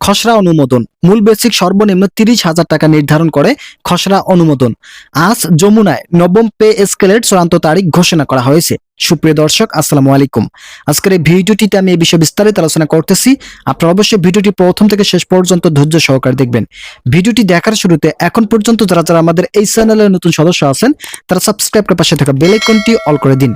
খসড়া অনুমোদন। মূল বেসিক সর্বনিম্ন 30,000 টাকা নির্ধারণ করে খসড়া অনুমোদন। আজ যমুনায় নবম পে স্কেলের চূড়ান্ত তারিখ ঘোষণা করা হয়েছে। সুপ্রিয় দর্শক, আসসালামু আলাইকুম। আজকের এই ভিডিওটিতে আমি এই বিষয়ে বিস্তারিত আলোচনা করতেছি। আপনারা অবশ্যই ভিডিওটি প্রথম থেকে শেষ পর্যন্ত ধৈর্য সহকারে দেখবেন। ভিডিওটি দেখার শুরুতে এখন পর্যন্ত যারা আমাদের এই চ্যানেলের নতুন সদস্য আছেন তারা সাবস্ক্রাইব করে পাশে থাকা বেল আইকনটি অল করে দিন।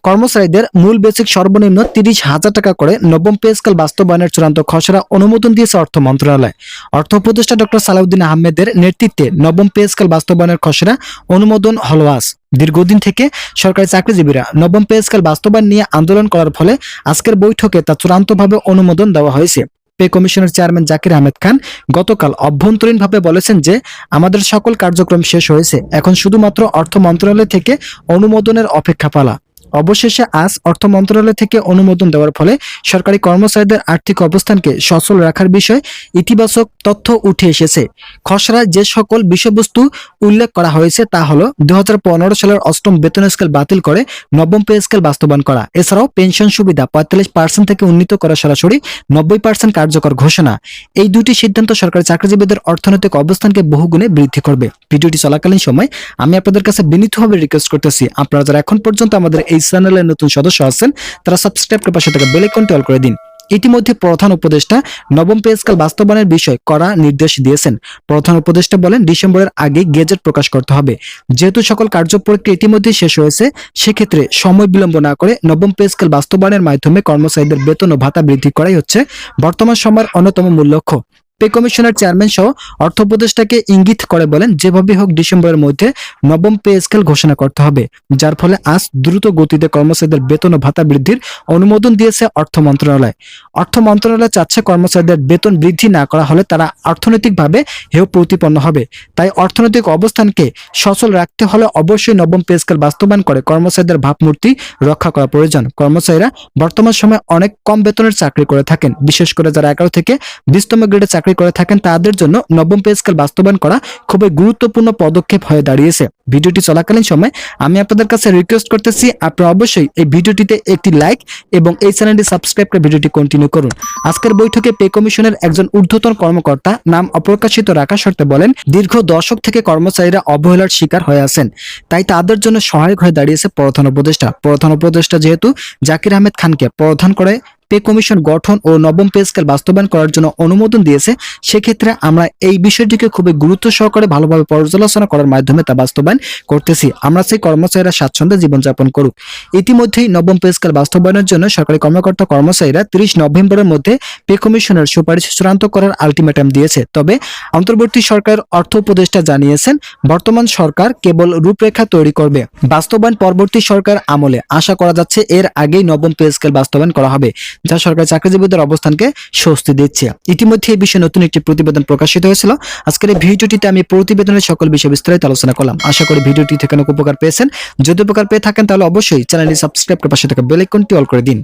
কর্মচারীদের মূল বেসিক সর্বনিম্ন 30,000 টাকা করে নবম পে স্কেল বাস্তবায়নের চূড়ান্ত খসড়া অনুমোদন দিয়েছে অর্থ মন্ত্রণালয়। অর্থ উপদেষ্টা ডক্টর সালাউদ্দিন আহমেদের নেতৃত্বে নবম পে স্কেল বাস্তবায়নের খসড়া অনুমোদন হলো আজ। দীর্ঘদিন থেকে সরকারি চাকরিজীবীরা নবম পে স্কেল বাস্তবায়ন নিয়ে আন্দোলন করার ফলে আজকের বৈঠকে তা চূড়ান্তভাবে অনুমোদন দেওয়া হয়েছে। পে কমিশনের চেয়ারম্যান জাকির আহমেদ খান গতকাল অভ্যন্তরীণভাবে বলেছেন যে আমাদের সকল কার্যক্রম শেষ হয়েছে, এখন শুধুমাত্র অর্থ মন্ত্রণালয় থেকে অনুমোদনের অপেক্ষা পালা। অবশেষে আজ অর্থ মন্ত্রণালয় থেকে অনুমোদন দেওয়ার ফলে সরকারি কর্মচারীদের আর্থিক অবস্থানকে সচল রাখার বিষয়ে ইতিবাচক তথ্য উঠে এসেছে। খসড়ায় যে সকল বিষয়বস্তু উল্লেখ করা হয়েছে তা হলো 2015 সালের অষ্টম বেতন স্কেল বাতিল করে নবম পে স্কেল বাস্তবায়ন করা, এছাড়াও পেনশন সুবিধা 45% থেকে উন্নীত করা, সরাসরি 90% কার্যকর ঘোষণা। এই দুটি সিদ্ধান্ত সরকারি চাকরিজীবীদের অর্থনৈতিক অবস্থানকে বহুগুণে বৃদ্ধি করবে। ভিডিওটি চলাকালীন সময় আমি আপনাদের কাছে বিনীতভাবে রিকোয়েস্ট করতেছি, আপনারা যারা এখন পর্যন্ত আমাদের এই চ্যানেলের নতুন সদস্য আছেন তারা সাবস্ক্রাইব করে পাশে থাকা বেল আইকনটি অল করে দিন। ইতিমধ্যে প্রধান উপদেষ্টা নবম পে স্কেল বাস্তবায়নের বিষয়ে কড়া নির্দেশ দিয়েছেন। প্রধান উপদেষ্টা বলেন, ডিসেম্বরের আগে গেজেট প্রকাশ করতে হবে। যেহেতু সকল কার্যপ্রক্রিয়া ইতিমধ্যে শেষ হয়েছে, সেক্ষেত্রে সময় বিলম্ব না করে নবম পে স্কেল বাস্তবায়নের মাধ্যমে কর্মচারীদের বেতন ও ভাতা বৃদ্ধি করাই হচ্ছে বর্তমান সময়ের অন্যতম মূল লক্ষ্য। পে কমিশনের চেয়ারম্যান সহ অর্থ উপদেষ্টাকে ইঙ্গিত করে বলেন, যেভাবে হোক ডিসেম্বরের মধ্যে নবম পে স্কেল ঘোষণা করতে হবে, যার ফলে আজ দ্রুত গতিতে কর্মচারীদের বেতন ও ভাতা বৃদ্ধির অনুমোদন দিয়েছে অর্থ মন্ত্রণালয়। অর্থ মন্ত্রণালয় চাচ্ছে কর্মচারীদের বেতন বৃদ্ধি না করা হলে তারা অর্থনৈতিকভাবে হেয় প্রতিপন্ন হবে। তাই অর্থনৈতিক অবস্থানকে সচল রাখতে হলে অবশ্যই নবম পে স্কেল বাস্তবায়ন করে কর্মচারীদের ভাবমূর্তি রক্ষা করা প্রয়োজন। কর্মচারীরা বর্তমান সময়ে অনেক কম বেতনের চাকরি করে থাকেন, বিশেষ করে যারা 11 থেকে 20তম গ্রেডে চাকরি করে থাকেন তাদের জন্য নবম পে স্কেল বাস্তবায়ন করা খুবই গুরুত্বপূর্ণ পদক্ষেপ হয়ে দাঁড়িয়েছে। ভিডিওটি চলাকালীন সময় আমি আপনাদের কাছে রিকোয়েস্ট করতেছি, আপনারা অবশ্যই এই ভিডিওটিতে একটি লাইক এবং এই চ্যানেলটি সাবস্ক্রাইব করে ভিডিওটি কন্টিনিউ করুন। আজকের বৈঠকে পে কমিশনের একজন ঊর্ধ্বতন কর্মকর্তা নাম অপ্রকাশিত রাখার শর্তে বলেন, দীর্ঘ দশক থেকে কর্মচারীরা অবহেলার শিকার হয়ে আছেন, তাই তাদের জন্য সহায়ক হয়ে দাঁড়িয়েছে প্রধান উপদেষ্টা। প্রধান উপদেষ্টা যেহেতু জাকির আহমেদ খানকে প্রধান করে পে কমিশন গঠন ও নবম পে স্কেল বাস্তবায়ন করার জন্য অনুমোদন দিয়েছে, সেক্ষেত্রে আমরা এই বিষয়টিকে খুবই গুরুত্ব সহকারে ভালোভাবে পর্যালোচনা করার মাধ্যমে তা বাস্তবায়ন করতেছি। আমরা সেই কর্মচারীরা স্বাচ্ছন্দ্যে জীবনযাপন করুক। ইতিমধ্যেই নবম পে স্কেল বাস্তবায়নের জন্য সরকারি কর্মকর্তা কর্মচারীরা 30 নভেম্বরের মধ্যে পে কমিশনের সুপারিশ চূড়ান্ত করার আলটিমেটাম দিয়েছে। তবে অন্তর্বর্তী সরকারের অর্থ উপদেষ্টা জানিয়েছেন, বর্তমান সরকার কেবল রূপরেখা তৈরি করবে, বাস্তবায়ন পরবর্তী সরকার আমলে আশা করা যাচ্ছে এর আগেই নবম পে স্কেল বাস্তবায়ন করা হবে, যা সরকারি চাকরিজীবীদের অবস্থানকে স্বস্তি দিচ্ছে। ইতিমধ্যে এই বিষয়ে নতুন একটি প্রতিবেদন প্রকাশিত হয়েছিল। আজকের এই ভিডিওটিতে আমি প্রতিবেদনের সকল বিষয় বিস্তারিত আলোচনা করলাম। আশা করি ভিডিওটি থেকে অনেক উপকার পেয়েছেন। যদি উপকার পেয়ে থাকেন তাহলে অবশ্যই চ্যানেলটি সাবস্ক্রাইব করে পাশে থাকা বেল আইকনটি অল করে দিন।